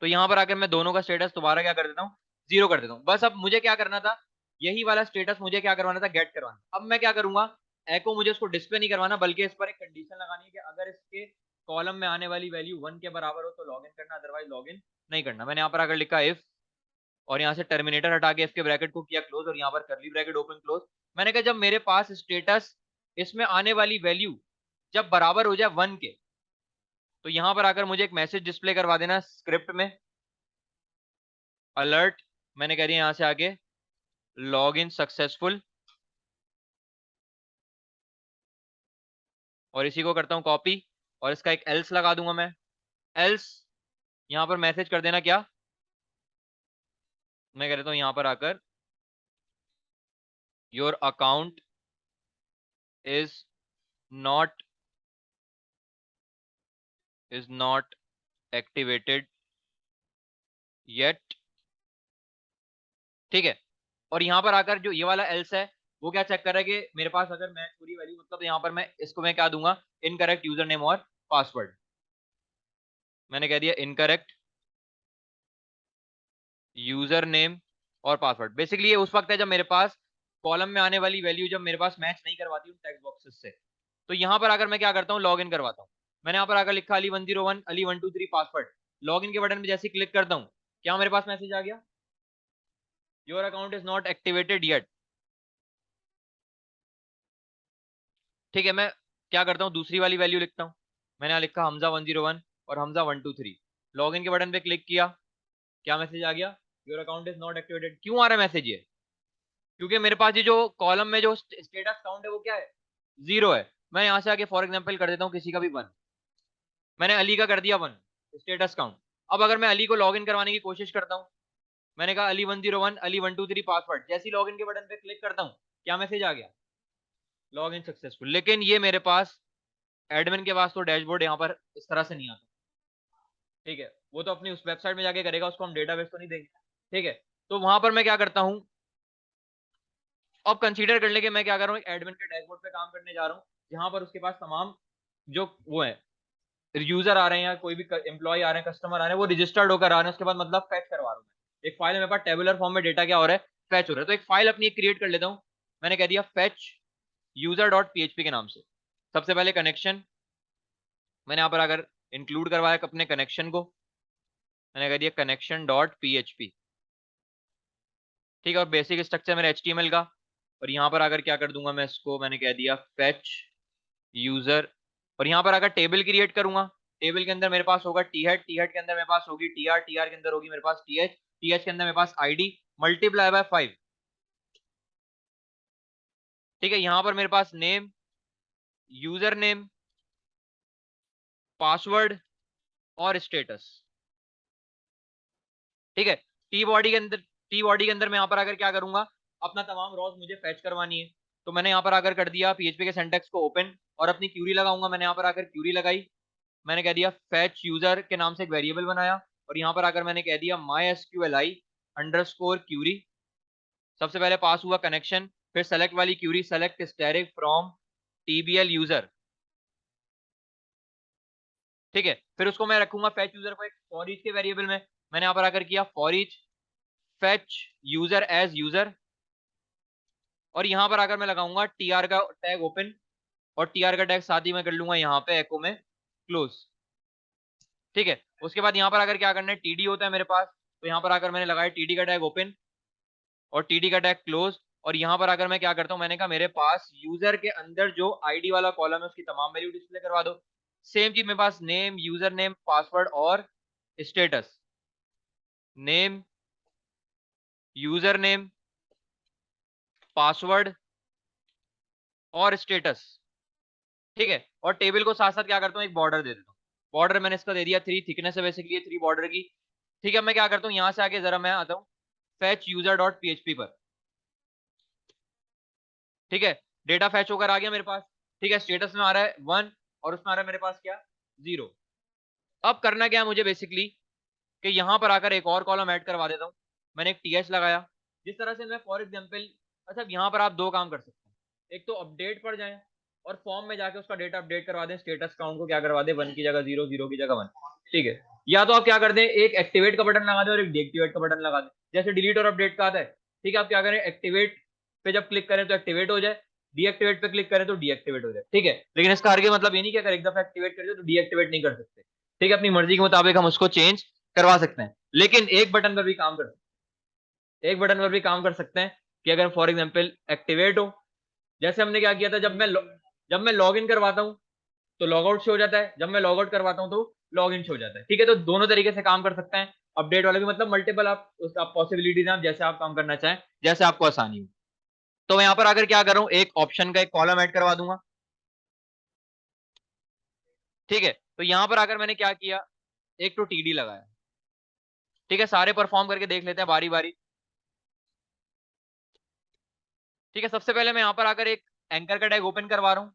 तो यहां पर आकर मैं दोनों का स्टेटस दोबारा क्या कर देता हूँ 0 कर देता हूँ। बस अब मुझे क्या करना था, यही वाला स्टेटस मुझे क्या करवाना था, गेट करवाना। अब मैं क्या करूंगा, एको मुझे उसको डिस्प्ले नहीं करवाना, बल्कि इस पर एक कंडीशन लगानी है कि अगर इसके कॉलम में आने वाली वैल्यू 1 के बराबर हो तो लॉग इन करना, अदरवाइज लॉग इन नहीं करना। मैंने यहाँ पर आकर लिखा इफ, और यहाँ से टर्मिनेटर हटा के इफ के ब्रैकेट को किया क्लोज और यहाँ पर करली ब्रैकेट ओपन क्लोज। मैंने कहा जब मेरे पास स्टेटस इसमें आने वाली वैल्यू जब बराबर हो जाए 1 के, तो यहां पर आकर मुझे एक मैसेज डिस्प्ले करवा देना स्क्रिप्ट में, अलर्ट, मैंने कह दिया यहां से आगे लॉग इन सक्सेसफुल, और इसी को करता हूं कॉपी और इसका एक एल्स लगा दूंगा मैं। एल्स यहां पर मैसेज कर देना क्या, मैं कह देता हूं यहां पर आकर your account is not activated yet. ठीक है, और यहां पर आकर जो ये वाला एल्स है वो क्या चेक कर रहा है कि मेरे पास अगर मैं पूरी वैल्यू, मतलब यहां पर मैं इसको मैं क्या दूंगा, इनकरेक्ट यूजर नेम और पासवर्ड। मैंने कह दिया इनकरेक्ट यूजर नेम और पासवर्ड। बेसिकली ये उस वक्त है जब मेरे पास कॉलम में आने वाली वैल्यू जब मेरे पास मैच नहीं करवाती उन टेक्स्ट बॉक्सेस से। तो यहां पर आकर मैं क्या करता हूँ, लॉग इन करवाता हूँ। मैंने यहाँ पर आकर लिखा अली101 अली123 पासवर्ड, लॉग इन के बटन पे जैसे ही क्लिक करता हूँ क्या मेरे पास मैसेज आ गया, your account is not activated yet. ठीक है, मैं क्या करता हूँ दूसरी वाली वैल्यू लिखता हूँ। मैंने यहाँ लिखा हमजा101 और हमजा123, लॉग इन के बटन पे क्लिक किया, क्या मैसेज आ गया, your account is not activated. क्यों आ रहा है मैसेज ये, क्योंकि मेरे पास ये जो कॉलम में जो स्टेटस काउंट है वो क्या है 0 है। मैं यहां से आके फॉर एग्जांपल कर देता हूँ किसी का भी 1, मैंने अली का कर दिया 1 स्टेटस काउंट। अब अगर मैं अली को लॉग इन करवाने की कोशिश करता हूँ, मैंने कहा अली101 अली123 पासवर्ड, जैसे ही लॉग इन के बटन पे क्लिक करता हूँ क्या मैसेज आ गया, लॉग इन सक्सेसफुल। लेकिन ये मेरे पास एडमिन के पास तो डैशबोर्ड यहाँ पर इस तरह से नहीं आता। ठीक है, वो तो अपनी उस वेबसाइट में जाके करेगा, उसको हम डेटाबेस तो नहीं देंगे। ठीक है, तो वहां पर मैं क्या करता हूँ, अब कंसीडर कर ले कि मैं क्या कर रहा हूँ, एक एडमिन के डैशबोर्ड पे काम करने जा रहा हूँ जहां पर उसके पास तमाम जो वो है यूजर आ रहे हैं या कोई भी एम्प्लॉय आ रहे हैं, कस्टमर आ रहे हैं, वो रजिस्टर्ड होकर आ रहे हैं, उसके बाद मतलब फैच करवा रहा हूँ मैं। एक फाइल है मेरे पास, टेबुलर फॉर्म में डेटा क्या हो रहा है, फैच हो रहा है। तो एक फाइल अपनी क्रिएट कर लेता हूँ। मैंने कह दिया फैच यूजर डॉट पीएचपी के नाम से। सबसे पहले कनेक्शन मैंने यहाँ पर अगर इंक्लूड करवाया अपने कनेक्शन को, मैंने कह दिया कनेक्शन डॉट पीएचपी। ठीक है, और बेसिक स्ट्रक्चर मेरा एचटीएमएल का। और यहाँ पर अगर क्या कर दूंगा मैं इसको, मैंने कह दिया फेच यूजर। और यहाँ पर अगर टेबल क्रिएट करूंगा, टेबल के अंदर मेरे पास होगा टी हेड, टी हेड के अंदर मेरे पास होगी टी आर, टी आर के अंदर होगी मेरे पास टी एच, टी एच के अंदर मेरे पास आईडी मल्टीप्लाई बाय 5। ठीक है, यहाँ पर मेरे पास नेम, यूजर नेम, पासवर्ड और स्टेटस। ठीक है, टी बॉडी के अंदर मैं यहाँ पर अगर क्या करूंगा, अपना तमाम रॉज मुझे फैच करवानी है। तो मैंने यहाँ पर अगर कर दिया पीएचपी के सिंटैक्स को ओपन और अपनी क्यूरी लगाऊंगा। मैंने यहाँ पर आकर क्यूरी लगाई, मैंने कह दिया फैच यूजर के नाम से एक वेरिएबल बनाया। और यहाँ पर आकर मैंने कह दिया माई एसक्यूएलआई अंडरस्कोर क्यूरी। सबसे पहले पास हुआ कनेक्शन, फिर सेलेक्ट वाली query, select static from TBL user. ठीक है, फिर उसको मैं रखूंगा फैच यूजर को एक फॉर ईच के वेरिएबल में। मैंने यहाँ पर आकर किया for each fetch user as user. और यहाँ पर आकर मैं लगाऊंगा टीआर का टैग ओपन, और टीआर का टैग साथ ही मैं कर लूंगा यहाँ पे एको में क्लोज। ठीक है, उसके बाद यहाँ पर आकर क्या करना है, टीडी होता है मेरे पास, तो यहाँ पर आकर मैंने लगाया टीडी का टैग ओपन और टीडी का टैग क्लोज। और यहाँ पर आकर मैं क्या करता हूँ, मैंने कहा मेरे पास यूजर के अंदर जो आईडी वाला कॉलम है उसकी तमाम वैल्यू डिस्प्ले करवा दो। सेम चीज मेरे पास नेम, यूजर नेम, पासवर्ड और status. Name, user name, password और स्टेटस। ठीक है, और टेबल को साथ साथ क्या करता हूँ, एक बॉर्डर दे देता हूँ। बॉर्डर मैंने इसका दे दिया 3, थिकनेस है बेसिकली 3 बॉर्डर की। ठीक है, मैं क्या करता हूँ, यहाँ से आके जरा मैं आता हूँ फैच यूजर डॉट पीएचपी पर। ठीक है, डेटा फैच होकर आ गया मेरे पास। ठीक है, स्टेटस में आ रहा है 1 और उसमें आ रहा है मेरे पास क्या, 0। अब करना क्या है मुझे बेसिकली, कि यहां पर आकर एक और कॉलम ऐड करवा देता हूं। मैंने एक टीएच लगाया, जिस तरह से मैं फॉर एग्जांपल, अच्छा यहां पर आप दो काम कर सकते हैं। एक तो अपडेट पर जाएं और फॉर्म में जाके उसका डेटा अपडेट करवा दें, स्टेटस काउंट को क्या करवा दें 1 की जगह 0, 0 की जगह 1। ठीक है, या तो आप क्या कर दें, एक एक्टिवेट का बटन लगा दें और एक डीएक्टिवेट का बटन लगा दें, जैसे डिलीट और अपडेट का आता है। ठीक है, आप क्या करें, एक्टिवेट पे जब क्लिक करें तो एक्टिवेट हो जाए, डीएक्टिवेट पे क्लिक करें तो डीएक्टिवेट हो जाए। ठीक है, लेकिन इसका आगे मतलब ये नहीं कि अगर एक दफा एक्टिवेट कर दिया तो डीएक्टिवेट नहीं कर सकते। ठीक है, अपनी मर्जी के मुताबिक हम उसको चेंज करवा सकते हैं, लेकिन एक बटन पर भी काम कर सकते हैं। एक बटन पर भी काम कर सकते हैं कि अगर फॉर एग्जांपल एक्टिवेट हो, जैसे हमने क्या किया था, जब मैं लॉग इन करवाता हूं तो लॉग आउट शो हो जाता है, जब मैं लॉग आउट करवाता हूं तो लॉग इन शो हो जाता है। ठीक है, तो दोनों तरीके से काम कर सकते हैं। अपडेट वाले भी मतलब मल्टीपल आप पॉसिबिलिटीज हैं, आप जैसे आप काम करना चाहें, जैसे आपको आसानी हो। तो मैं यहाँ पर आकर क्या कर रहा हूँ, एक ऑप्शन का एक कॉलम ऐड करवा दूंगा। ठीक है, तो यहाँ पर आकर मैंने क्या किया, एक तो टीडी लगाया। ठीक है, सारे परफॉर्म करके देख लेते हैं बारी बारी। ठीक है, सबसे पहले मैं यहाँ पर आकर एक एंकर का टैग ओपन करवा रहा हूँ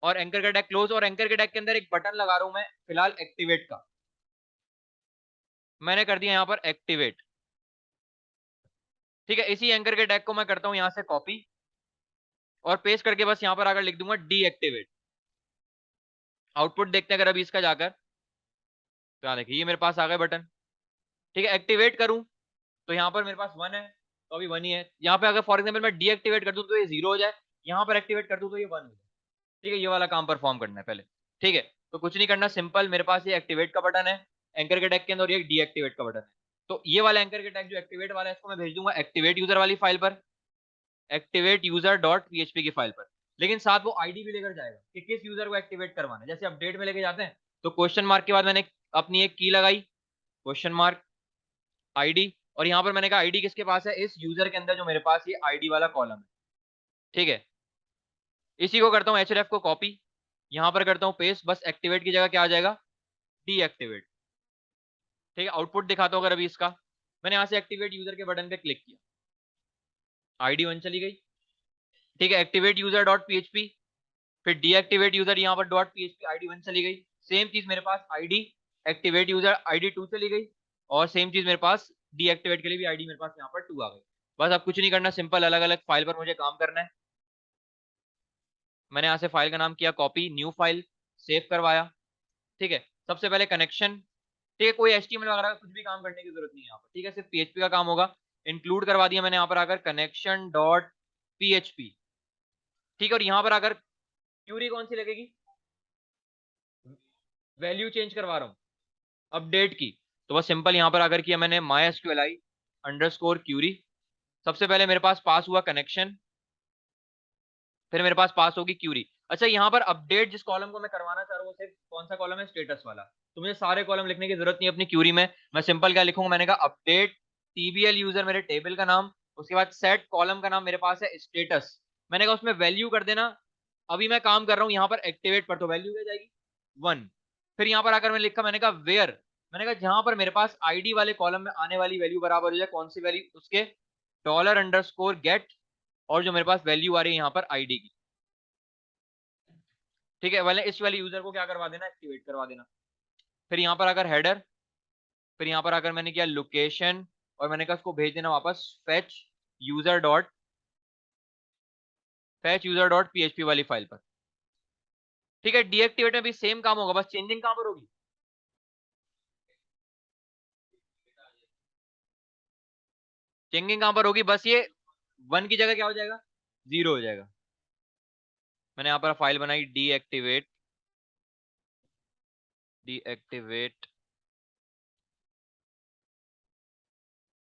और एंकर का टैग क्लोज, और एंकर के टैग के अंदर एक बटन लगा रहा हूं मैं फिलहाल एक्टिवेट का। मैंने कर दिया यहाँ पर एक्टिवेट। ठीक है, इसी एंकर के टैग को मैं करता हूं यहाँ से कॉपी और पेस्ट करके बस यहाँ पर आकर लिख दूंगा डीएक्टिवेट। आउटपुट देखते हैं अगर अभी इसका जाकर, तो यहाँ देखिए ये मेरे पास आ गए बटन। ठीक है, एक्टिवेट करूं तो यहाँ पर मेरे पास 1 है, तो अभी 1 ही है। यहाँ पे अगर फॉर एग्जाम्पल मैं डीएक्टिवेट कर दूं तो ये 0 हो जाए, यहाँ पर एक्टिवेट कर दूं तो ये 1 हो जाए। ठीक है, ये वाला काम परफॉर्म करना है पहले। ठीक है, तो कुछ नहीं करना, सिंपल मेरे पास ये एक्टिवेट का बटन है एंकर के टैग के अंदर, ये डीएक्टिवेट का बटन है। तो ये वाला एंकर के टैग जो एक्टिवेट वाला है इसको मैं भेज दूंगा एक्टिवेट यूजर वाली फाइल पर, एक्टिवेट यूजर डॉट पीएचपी की फाइल पर। लेकिन साथ वो आईडी भी लेकर जाएगा कि किस यूजर को एक्टिवेट करवाना है। जैसे अपडेट में लेके जाते हैं तो क्वेश्चन मार्क के बाद मैंने अपनी एक की लगाई, क्वेश्चन मार्क आईडी, और यहाँ पर मैंने कहा आईडी किसके पास है, इस यूजर के अंदर जो मेरे पास ये आईडी वाला कॉलम है। ठीक है, इसी को करता हूँ एचरेफ को कॉपी, यहाँ पर करता हूँ पेस्ट, बस एक्टिवेट की जगह क्या आ जाएगा, डीएक्टिवेट। ठीक है, आउटपुट दिखाता हूँ अगर अभी इसका, मैंने यहाँ से एक्टिवेट यूजर के बटन पे क्लिक किया, आईडी 1 चली गई। ठीक है, एक्टिवेट यूजर डॉट पीएचपी, फिर डीएक्टिवेट यूजर यहाँ पर डॉट पीएचपी, आईडी 1 चली गई। सेम चीज मेरे पास आईडी एक्टिवेट यूजर आईडी 2 चली गई, और सेम चीज मेरे पास डीएक्टिवेट के लिए भी आईडी मेरे पास यहाँ पर 2 आ गई। बस अब कुछ नहीं करना, सिंपल अलग अलग फाइल पर मुझे काम करना है। मैंने यहाँ से फाइल का नाम किया कॉपी, न्यू फाइल, सेव करवाया। ठीक है, सबसे पहले कनेक्शन, ठीक है, कोई एचटीएमएल वगैरह का कुछ भी काम करने की जरूरत नहीं है यहाँ पर, ठीक है, सिर्फ पीएचपी का काम होगा। इंक्लूड करवा दिया मैंने यहाँ पर आकर कनेक्शन डॉट पीएचपी। ठीक है, और यहाँ पर आकर क्यूरी कौन सी लगेगी, वैल्यू चेंज करवा रहा हूँ अपडेट की, तो बस सिंपल यहाँ पर आकर किया मैंने MySQLi अंडरस्कोर क्यूरी। सबसे पहले मेरे पास हुआ कनेक्शन, फिर मेरे पास होगी क्यूरी। अच्छा, यहाँ पर अपडेट जिस कॉलम को मैं करवाना चाह रहा हूँ वो सिर्फ कौन सा कॉलम है, स्टेटस वाला। तो मुझे सारे कॉलम लिखने की जरूरत नहीं है अपनी क्यूरी में। मैं सिंपल क्या लिखूंगा, मैंने कहा अपडेट टीबीएल यूजर, मेरे टेबल का नाम, उसके बाद सेट कॉलम का नाम मेरे पास है स्टेटस, मैंने कहा उसमें वैल्यू कर देना। अभी मैं काम कर रहा हूँ यहाँ पर एक्टिवेट पर, तो वैल्यू क्या जाएगी 1। फिर यहाँ पर आकर मैंने लिखा, मैंने कहा वेयर, मैंने कहा जहां पर मेरे पास आईडी वाले कॉलम में आने वाली वैल्यू बराबर हो जाए, कौन सी वैल्यू, उसके $_ और जो मेरे पास वैल्यू आ रही है यहाँ पर आईडी की। ठीक है, वाले इस वाले यूजर को क्या करवा देना, एक्टिवेट करवा देना। फिर यहाँ पर आकर हेडर, फिर यहाँ पर आकर मैंने किया लोकेशन, और मैंने कहा उसको भेज देना वापस fetch user.php वाली फाइल पर। ठीक है, डीएक्टिवेट में भी सेम काम होगा, बस चेंजिंग कहां पर होगी, चेंजिंग कहां पर होगी, बस ये 1 की जगह क्या हो जाएगा, 0 हो जाएगा। मैंने यहाँ पर फाइल बनाई डीएक्टिवेट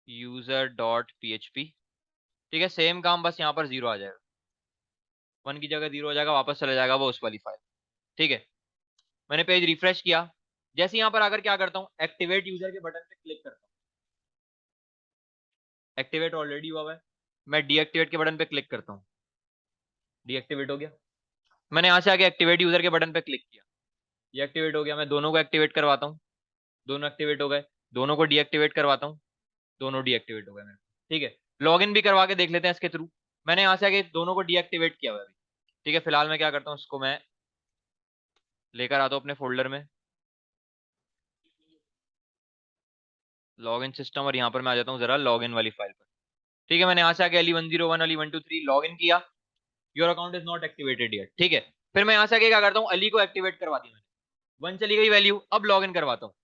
user.php। ठीक है, सेम काम, बस यहाँ पर 0 आ जाएगा, 1 की जगह 0 हो जाएगा, वापस चला जाएगा वो उस वाली फाइल। ठीक है, मैंने पेज रिफ्रेश किया, जैसे यहाँ पर आकर क्या करता हूँ, एक्टिवेट यूजर के बटन पे क्लिक करता हूँ, एक्टिवेट ऑलरेडी हुआ है, मैं डीएक्टिवेट के बटन पे क्लिक करता हूँ, डीएक्टिवेट हो गया। मैंने यहाँ से आके एक्टिवेट यूजर के बटन पे क्लिक किया, ये एक्टिवेट हो गया। मैं दोनों को एक्टिवेट करवाता हूँ, दोनों एक्टिवेट हो गए। दोनों को डीएक्टिवेट करवाता हूँ, दोनों डीएक्टिवेट हो गए मेरे। ठीक है, लॉगिन भी करवा के देख लेते हैं इसके थ्रू। मैंने यहाँ से आके दोनों को डीएक्टिवेट किया हुआ है अभी। ठीक है, फिलहाल मैं क्या करता हूँ, इसको मैं लेकर आता हूँ अपने फोल्डर में, लॉगिन सिस्टम, और यहाँ पर मैं आ जाता हूँ जरा लॉगिन वाली फाइल पर। ठीक है, मैंने यहाँ से आके Ali101 Ali123 लॉगिन किया, your account is not activated yet. ठीक है, फिर मैं यहाँ से आके क्या करता हूँ, अली को एक्टिवेट करवा दिया मैंने, 1 चली गई वैल्यू। अब लॉगिन करवाता हूँ,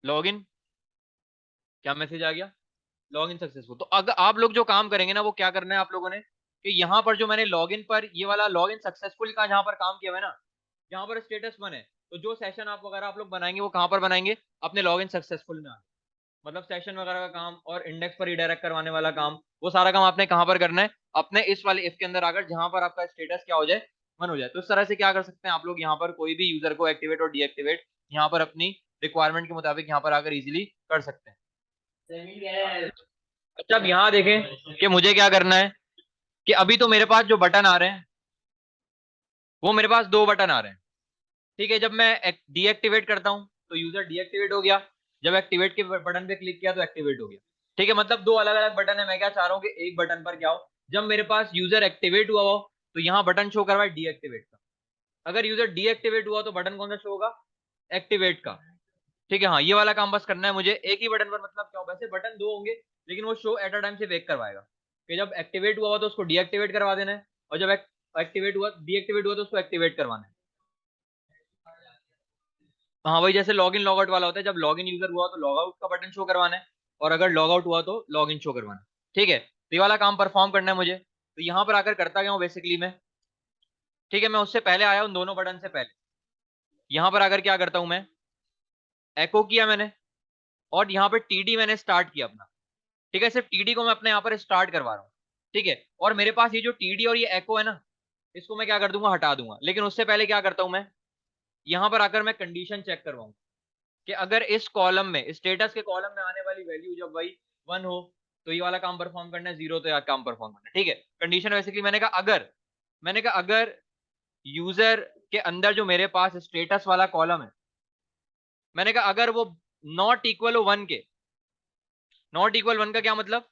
लॉगिन, क्या मैसेज आ गया, लॉगिन सक्सेसफुल। तो अगर आप लोग जो काम करेंगे ना, वो क्या करना है आप लोगों ने, कि यहाँ पर जो मैंने लॉगिन पर ये वाला लॉगिन सक्सेसफुल का जहां पर काम किया हुआ है ना, जहां पर स्टेटस 1 है, तो जो सेशन आप वगैरह आप लोग बनाएंगे वो कहां पर बनाएंगे, अपने लॉगिन सक्सेसफुल में। मतलब सेशन वगैरह का काम और इंडेक्स पर रिडायरेक्ट करवाने वाला काम, वो सारा काम आपने कहां पर करना है, अपने इस वाले इफ के अंदर आकर, जहां पर आपका स्टेटस क्या हो जाए, 1 हो जाए। तो इस तरह से क्या कर सकते हैं आप लोग, यहाँ पर कोई भी यूजर को एक्टिवेट और डीएक्टिवेट यहाँ पर अपनी रिक्वायरमेंट के मुताबिक यहाँ पर आकर इजीली कर सकते हैं। अच्छा, अब यहाँ देखें कि मुझे क्या करना है, कि अभी तो मेरे पास जो बटन आ रहे हैं, वो मेरे पास 2 बटन आ रहे हैं। ठीक है, जब मैं डीएक्टिवेट करता हूँ तो यूजर डीएक्टिवेट हो गया, जब एक्टिवेट के बटन पे क्लिक किया तो एक्टिवेट हो गया। ठीक है, मतलब 2 अलग अलग बटन है। मैं क्या चाह रहा हूँ कि एक बटन पर क्या हो, जब मेरे पास यूजर एक्टिवेट हुआ हो तो यहाँ बटन शो करवाए डीएक्टिवेट का, अगर यूजर डीएक्टिवेट हुआ तो बटन कौन सा शो होगा, एक्टिवेट का। ठीक है, हाँ, ये वाला काम बस करना है मुझे एक ही बटन पर। मतलब क्या हो, वैसे बटन 2 होंगे लेकिन वो शो एट अ टाइम से वेक करवाएगा, कि जब एक्टिवेट हुआ तो उसको डीएक्टिवेट करवा देना है, और जब एक्टिवेट हुआ डीएक्टिवेट हुआ तो उसको एक्टिवेट करवाना है। हाँ, वही जैसे लॉगिन लॉगआउट वाला होता है, जब लॉगिन यूजर हुआ तो लॉगआउट का बटन शो करवाना है, और अगर लॉगआउट हुआ तो लॉगिन शो करवाना है। ठीक है, तो ये वाला काम परफॉर्म करना है मुझे। तो यहाँ पर आकर करता क्या हूँ बेसिकली मैं, ठीक है, मैं उससे पहले आया हूँ, दोनों बटन से पहले यहाँ पर आकर क्या करता हूँ मैं, एको किया मैंने, और यहाँ पे टीडी मैंने स्टार्ट किया अपना। ठीक है, सिर्फ टीडी को मैं अपने यहाँ पर स्टार्ट करवा रहा हूँ। ठीक है, और मेरे पास ये जो टीडी और ये एको है ना, इसको मैं क्या कर दूंगा, हटा दूंगा। लेकिन उससे पहले क्या करता हूँ मैं, यहाँ पर आकर मैं कंडीशन चेक करवाऊंगा, कि अगर इस कॉलम में, स्टेटस के कॉलम में आने वाली वैल्यू जब वही 1 हो तो ये वाला काम परफॉर्म करना है, 0 तो यह काम परफॉर्म करना है। ठीक है, कंडीशन बेसिकली मैंने कहा अगर यूजर के अंदर जो मेरे पास स्टेटस वाला कॉलम है, मैंने कहा अगर वो नॉट इक्वल हो 1 के, नॉट इक्वल 1 का क्या मतलब,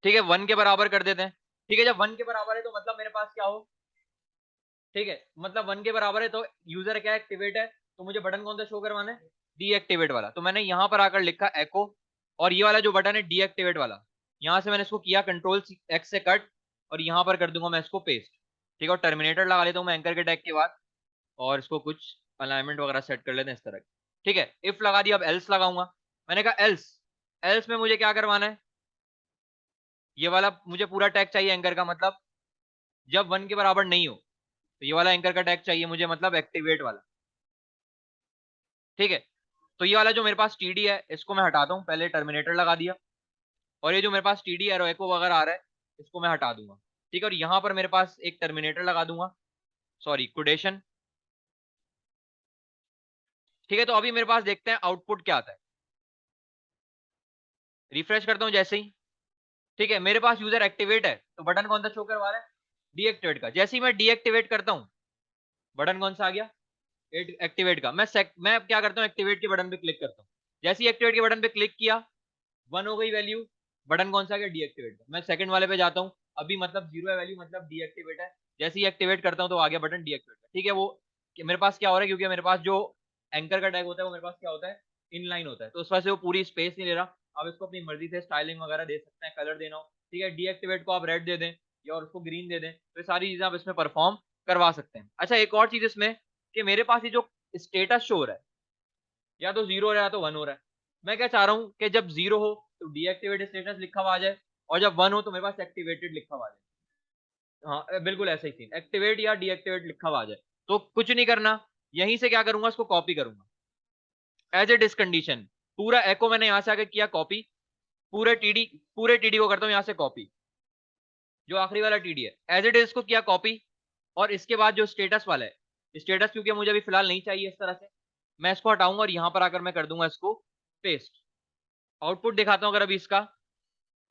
ठीक है, 1 के बराबर कर देते हैं। ठीक है, जब 1 के बराबर है तो मतलब मेरे पास क्या हो, ठीक है, मतलब 1 के बराबर है तो यूजर क्या एक्टिवेट है, तो मुझे बटन कौन सा शो करवाना है, डीएक्टिवेट वाला। तो मैंने यहां पर आकर लिखा एको, और ये वाला जो बटन है डीएक्टिवेट वाला, यहाँ से मैंने इसको किया कंट्रोल एक्स से कट, और यहाँ पर कर दूंगा मैं इसको पेस्ट। ठीक है, और टर्मिनेटर लगा लेता हूँ मैं एंकर के टैग के बाद, और इसको कुछ अलाइनमेंट वगैरह सेट कर लेते हैं इस तरह। ठीक है, इफ लगा दिया, अब एल्स लगाऊंगा। मैंने कहा एल्स, एल्स में मुझे क्या करवाना है, ये वाला मुझे पूरा टैग चाहिए एंकर का, मतलब जब 1 के बराबर नहीं हो तो ये वाला एंकर का टैग चाहिए मुझे, मतलब एक्टिवेट वाला। ठीक है, तो ये वाला जो मेरे पास टीडी है इसको मैं हटाता हूँ, पहले टर्मिनेटर लगा दिया, और ये जो मेरे पास टीडी एरो एको वगैरह आ रहा है इसको मैं हटा दूंगा। ठीक है, और यहाँ पर मेरे पास एक टर्मिनेटर लगा दूंगा, सॉरी कोडेशन। ठीक है, तो अभी मेरे पास देखते हैं आउटपुट क्या आता है। रिफ्रेश करता हूँ जैसे ही, ठीक है, मेरे पास यूजर एक्टिवेट है, तो बटन कौन सा शो करवा रहा है, डीएक्टिवेट का। जैसे ही मैं डीएक्टिवेट करता हूँ, बटन कौन सा आ गया, एक्टिवेट का। मैं क्या करता हूँ, एक्टिवेट के बटन पे क्लिक करता हूँ। जैसे ही एक्टिवेट के बटन पे क्लिक किया, 1 हो गई वैल्यू, बटन कौन सा आ गया, डीएक्टिवेट का। मैं सेकंड वाले पे जाता हूँ, अभी मतलब 0 है वैल्यू, मतलब डीएक्टिवेट है। जैसे ही एक्टिवेट करता हूँ तो आ गया बटन डीएक्टिवेट का। ठीक है, वो मेरे पास क्या हो रहा है, क्योंकि मेरे पास जो एंकर का टैग होता है वो मेरे पास क्या होता है, इनलाइन होता है, तो उस वजह से वो पूरी स्पेस नहीं ले रहा। आप इसको अपनी मर्जी से स्टाइलिंग वगैरह दे सकते हैं, कलर देना हो। ठीक है, डीएक्टिवेट को आप रेड दे दें या और उसको ग्रीन दे दें, तो ये सारी चीजें आप इसमें परफॉर्म करवा सकते हैं। अच्छा, एक और चीज इसमें कि मेरे पास ये जो स्टेटस शो हो रहा है, या तो 0 हो रहा है या तो 1 हो रहा है। मैं क्या चाह रहा हूँ कि जब 0 हो तो डीएक्टिवेटेड स्टेटस लिखा हुआ आ जाए, और जब 1 हो तो मेरे पास एक्टिवेटेड लिखा हुआ आ जाए। हाँ बिल्कुल ऐसा ही सीन, एक्टिवेट या डीएक्टिवेट लिखा हुआ आ जाए। तो कुछ नहीं करना, यहीं से क्या करूंगा, इसको कॉपी करूंगा एज ए डिस कंडीशन। पूरा एको मैंने यहां से आके किया कॉपी, पूरे टीडी को करता हूँ यहाँ से कॉपी, जो आखिरी वाला टीडी है एज ए डिस को किया कॉपी। और इसके बाद जो स्टेटस वाला है, स्टेटस क्योंकि मुझे अभी फिलहाल नहीं चाहिए इस तरह से, मैं इसको हटाऊंगा और यहाँ पर आकर मैं कर दूंगा इसको पेस्ट। आउटपुट दिखाता हूँ अगर अभी इसका,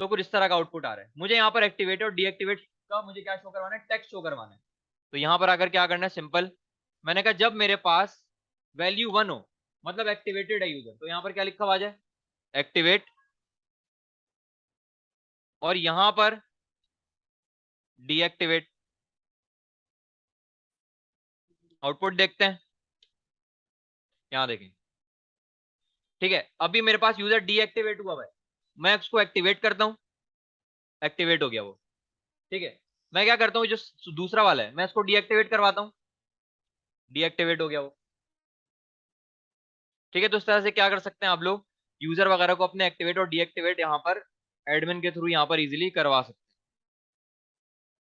तो कुछ इस तरह का आउटपुट आ रहा है। मुझे यहाँ पर एक्टिवेट और डीएक्टिवेट का मुझे क्या शो करवाना है, टेक्स्ट शो करवाना है। तो यहाँ पर आकर क्या करना है, सिंपल, मैंने कहा जब मेरे पास वैल्यू 1 हो, मतलब एक्टिवेटेड है यूजर, तो यहाँ पर क्या लिखा हुआ आ जाए, एक्टिवेट, और यहाँ पर डीएक्टिवेट। आउटपुट देखते हैं, यहाँ देखें। ठीक है, अभी मेरे पास यूजर डीएक्टिवेट हुआ है, मैं उसको एक्टिवेट करता हूँ, एक्टिवेट हो गया वो। ठीक है, मैं क्या करता हूँ, जो दूसरा वाला है मैं इसको डीएक्टिवेट करवाता हूँ, डीएक्टिवेट हो गया वो। ठीक है, तो इस तरह से क्या कर सकते हैं आप लोग, यूजर वगैरह को अपने एक्टिवेट और डीएक्टिवेट यहाँ पर एडमिन के थ्रू यहाँ पर इजीली करवा सकते हैं।